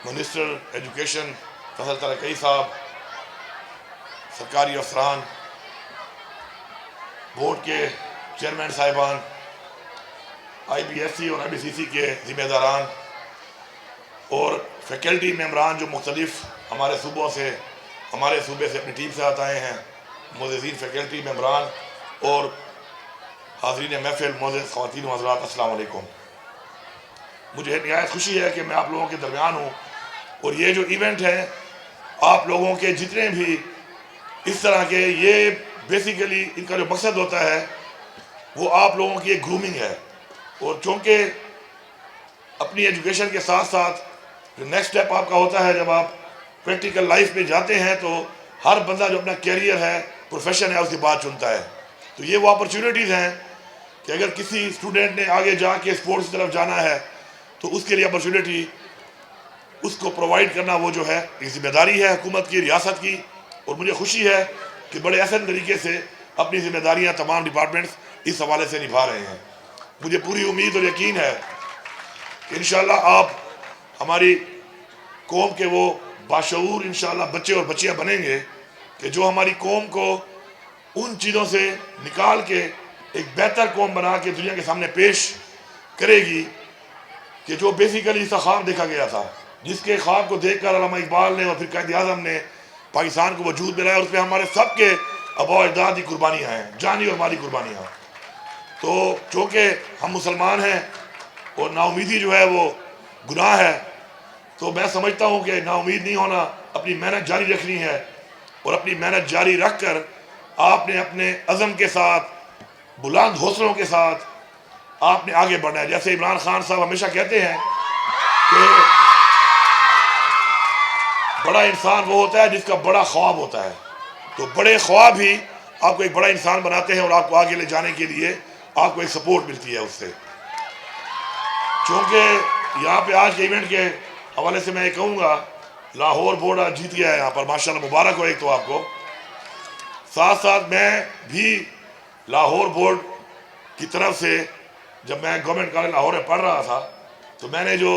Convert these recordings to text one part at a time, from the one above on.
Minister education Faisal ترکی صاحب، سرکاری افسران، بورڈ کے چیئرمین صاحبان، آئی بی ایس سی اور آئی بی سی سی کے ذمہ داران اور فیکلٹی ممبران جو مختلف ہمارے صوبوں سے، ہمارے صوبے سے اپنی ٹیم سے آئے ہیں، معززین فیکلٹی ممبران اور حاضرین محفل، معزز خواتین و حضرات، السلام علیکم۔ مجھے نہایت خوشی ہے کہ میں آپ لوگوں کے درمیان ہوں، اور یہ جو ایونٹ ہے آپ لوگوں کے جتنے بھی اس طرح کے، یہ بیسیکلی ان کا جو مقصد ہوتا ہے وہ آپ لوگوں کی ایک گرومنگ ہے، اور چونکہ اپنی ایجوکیشن کے ساتھ ساتھ جو نیکسٹ سٹیپ آپ کا ہوتا ہے جب آپ پریکٹیکل لائف میں جاتے ہیں تو ہر بندہ جو اپنا کیریئر ہے، پروفیشن ہے، اس کی بات چنتا ہے، تو یہ وہ اپرچونٹیز ہیں کہ اگر کسی اسٹوڈنٹ نے آگے جا کے اسپورٹس کی طرف جانا ہے تو اس کے لیے اپرچونٹی اس کو پرووائڈ کرنا وہ جو ہے ایک ذمہ داری ہے حکومت کی، ریاست کی، اور مجھے خوشی ہے کہ بڑے احسن طریقے سے اپنی ذمہ داریاں تمام ڈپارٹمنٹس اس حوالے سے نبھا رہے ہیں۔ مجھے پوری امید اور یقین ہے کہ انشاءاللہ آپ ہماری قوم کے وہ باشعور انشاءاللہ بچے اور بچیاں بنیں گے کہ جو ہماری قوم کو ان چیزوں سے نکال کے ایک بہتر قوم بنا کے دنیا کے سامنے پیش کرے گی کہ جو بیسیکلی اس کا خواب دیکھا گیا تھا، جس کے خواب کو دیکھ کر علامہ اقبال نے اور پھر قائد اعظم نے پاکستان کو وجود دلایا، اس پہ ہمارے سب کے آباء و اجداد کی قربانیاں ہیں، جانی اور مالی قربانیاں۔ تو چونکہ ہم مسلمان ہیں اور نا امیدی جو ہے وہ گناہ ہے، تو میں سمجھتا ہوں کہ نا امید نہیں ہونا، اپنی محنت جاری رکھنی ہے، اور اپنی محنت جاری رکھ کر آپ نے اپنے عزم کے ساتھ، بلند حوصلوں کے ساتھ آپ نے آگے بڑھنا ہے۔ جیسے عمران خان صاحب ہمیشہ کہتے ہیں کہ بڑا انسان وہ ہوتا ہے جس کا بڑا خواب ہوتا ہے، تو بڑے خواب ہی آپ کو ایک بڑا انسان بناتے ہیں اور آپ کو آگے لے جانے کے لیے آپ کو ایک سپورٹ ملتی ہے اس سے۔ چونکہ یہاں پہ آج کے ایونٹ کے حوالے سے میں یہ کہوں گا، لاہور بورڈ آج جیت گیا ہے یہاں پر، ماشاءاللہ مبارک ہو ایک تو آپ کو۔ ساتھ ساتھ میں بھی لاہور بورڈ کی طرف سے جب میں گورنمنٹ کالج لاہور میں پڑھ رہا تھا تو میں نے جو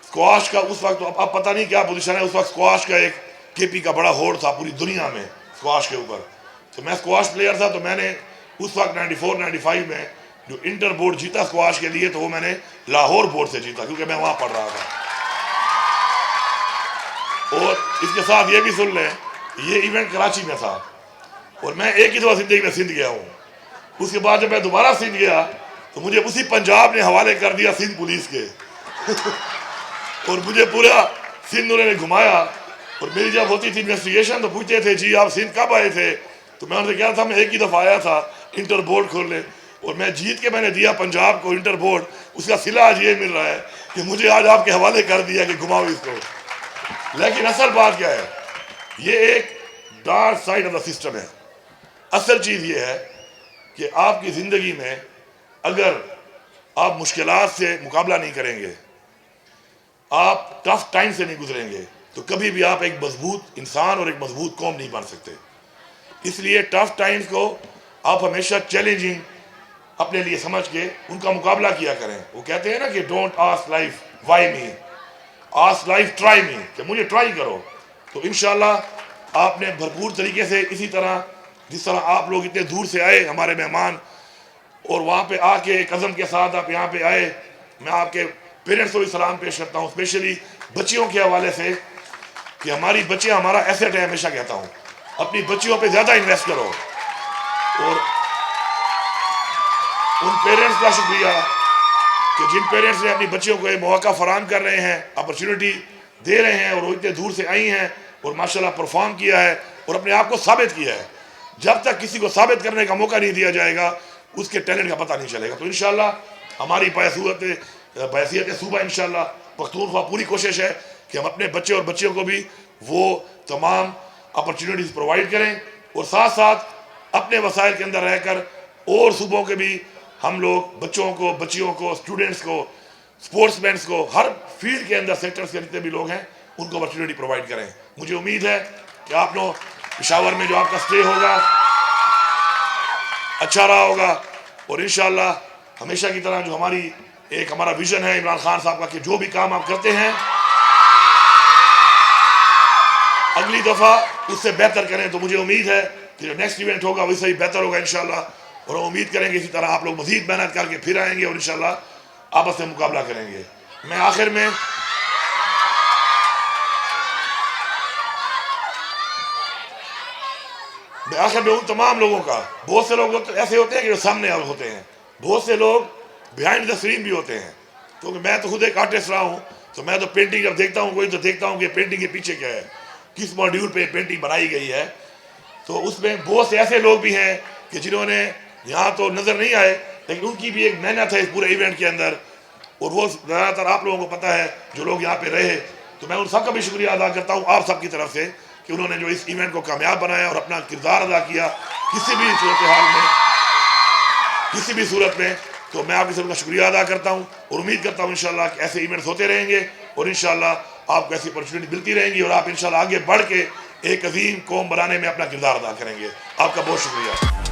اسکواش کا اس وقت، اب پتہ نہیں کیا پوزیشن ہے، اس وقت اسکواش کا ایک کے پی کا بڑا ہولڈ تھا پوری دنیا میں اسکواش کے اوپر، تو میں اسکواش پلیئر تھا، تو میں نے اس وقت 94-95 میں جو انٹر بورڈ جیتا اسکواش کے لیے تو وہ میں نے لاہور بورڈ سے جیتا، کیونکہ میں وہاں پڑھ رہا تھا۔ اور اس کے ساتھ یہ بھی سن لیں، یہ ایونٹ کراچی میں تھا، اور میں ایک ہی دفعہ زندگی میں سندھ گیا ہوں۔ اس کے بعد جب میں دوبارہ سندھ گیا تو مجھے اسی پنجاب نے حوالے کر دیا سندھ پولیس کے اور مجھے پورا سندھ انہوں نے گھمایا، اور میری جب ہوتی تھی انویسٹیگیشن تو پوچھتے تھے جی آپ سندھ کب آئے تھے، تو میں ان سے کہا تھا میں ایک ہی دفعہ آیا تھا انٹر بورڈ کھولنے، اور میں جیت کے میں نے دیا پنجاب کو انٹر بورڈ، اس کا صلہ آج یہ مل رہا ہے کہ مجھے آج آپ کے حوالے کر دیا کہ گھماؤ اس کو۔ لیکن اصل بات کیا ہے، یہ ایک dark side of the system ہے۔ اصل چیز یہ ہے کہ آپ کی زندگی میں اگر آپ مشکلات سے مقابلہ نہیں کریں گے، آپ ٹف ٹائم سے نہیں گزریں گے، تو کبھی بھی آپ ایک مضبوط انسان اور ایک مضبوط قوم نہیں بن سکتے۔ اس لیے ٹف ٹائمز کو آپ ہمیشہ چیلنجنگ اپنے لیے سمجھ کے ان کا مقابلہ کیا کریں۔ وہ کہتے ہیں نا کہ don't ask life why me, ask life try me, کہ مجھے ٹرائی کرو۔ تو انشاءاللہ آپ نے بھرپور طریقے سے اسی طرح جس طرح آپ لوگ اتنے دور سے آئے ہمارے مہمان، اور وہاں پہ آ کے ایک عزم کے ساتھ آپ یہاں پہ آئے، میں آپ کے پیرنٹس کو بھی سلام پیش کرتا ہوں، اسپیشلی بچیوں کے حوالے سے کہ ہماری بچیاں ہمارا ایسٹ ہے، ہمیشہ کہتا ہوں اپنی بچیوں پہ زیادہ انویسٹ کرو، اور ان پیرنٹس کا شکریہ کہ جن پیرنٹس نے اپنی بچیوں کو یہ موقع فراہم کر رہے ہیں، اپرچونٹی دے رہے ہیں، اور وہ اتنے دور سے آئی ہیں اور ماشاءاللہ پرفارم کیا ہے اور اپنے آپ کو ثابت کیا ہے۔ جب تک کسی کو ثابت کرنے کا موقع نہیں دیا جائے گا اس کے ٹیلنٹ کا پتہ نہیں چلے گا۔ تو انشاءاللہ ہماری بحیثیت صوبہ انشاءاللہ پختونخوا پوری کوشش ہے کہ ہم اپنے بچے اور بچیوں کو بھی وہ تمام اپرچونٹیز پرووائڈ کریں، اور ساتھ ساتھ اپنے وسائل کے اندر رہ کر اور صوبوں کے بھی ہم لوگ بچوں کو، بچیوں کو، اسٹوڈنٹس کو، سپورٹس مینس کو، ہر فیلڈ کے اندر سیکٹرز کے جتنے بھی لوگ ہیں ان کو اپرچونٹی پرووائڈ کریں۔ مجھے امید ہے کہ آپ لوگ پشاور میں جو آپ کا سٹے ہوگا اچھا رہا ہوگا، اور انشاءاللہ ہمیشہ کی طرح جو ہمارا ویژن ہے عمران خان صاحب کا کہ جو بھی کام آپ کرتے ہیں اگلی دفعہ اس سے بہتر کریں. تو مجھے امید ہے کہ جو نیکسٹ ایونٹ ہوگا ویسے ہی بہتر ہوگا انشاءاللہ. اور ہم امید کریں گے اسی طرح آپ لوگ مزید محنت کر کے پھر آئیں گے اور انشاءاللہ آپس میں مقابلہ کریں گے. میں آخر میں ان تمام لوگوں کا، بہت سے لوگ ایسے ہوتے ہیں کہ جو سامنے ہوتے ہیں، بہت سے لوگ بیہائنڈ دا اسکرین بھی ہوتے ہیں. کیونکہ میں تو خود ایک آرٹسٹ رہا ہوں، تو میں تو پینٹنگ جب دیکھتا ہوں کوئی تو دیکھتا ہوں کہ پینٹنگ کے پیچھے کیا ہے، کس ماڈیول پہ پینٹنگ بنائی گئی ہے. تو اس میں بہت سے ایسے لوگ بھی ہیں کہ جنہوں نے یہاں تو نظر نہیں آئے لیکن ان کی بھی ایک محنت ہے اس پورے ایونٹ کے اندر، اور وہ زیادہ تر آپ لوگوں کو پتہ ہے جو لوگ یہاں پہ رہے. تو میں ان سب کا بھی شکریہ ادا کرتا ہوں آپ سب کی طرف سے کہ انہوں نے جو اس ایونٹ کو کامیاب بنایا اور اپنا کردار ادا کیا کسی بھی صورتحال میں، کسی بھی صورت میں. تو میں آپ کی سب کا شکریہ ادا کرتا ہوں اور امید کرتا ہوں انشاءاللہ کہ ایسے ایونٹس ہوتے رہیں گے اور انشاءاللہ آپ کو ایسی اپرچونٹی ملتی رہیں گی اور آپ انشاءاللہ آگے بڑھ کے ایک عظیم قوم بنانے میں اپنا کردار ادا کریں گے. آپ کا بہت شکریہ.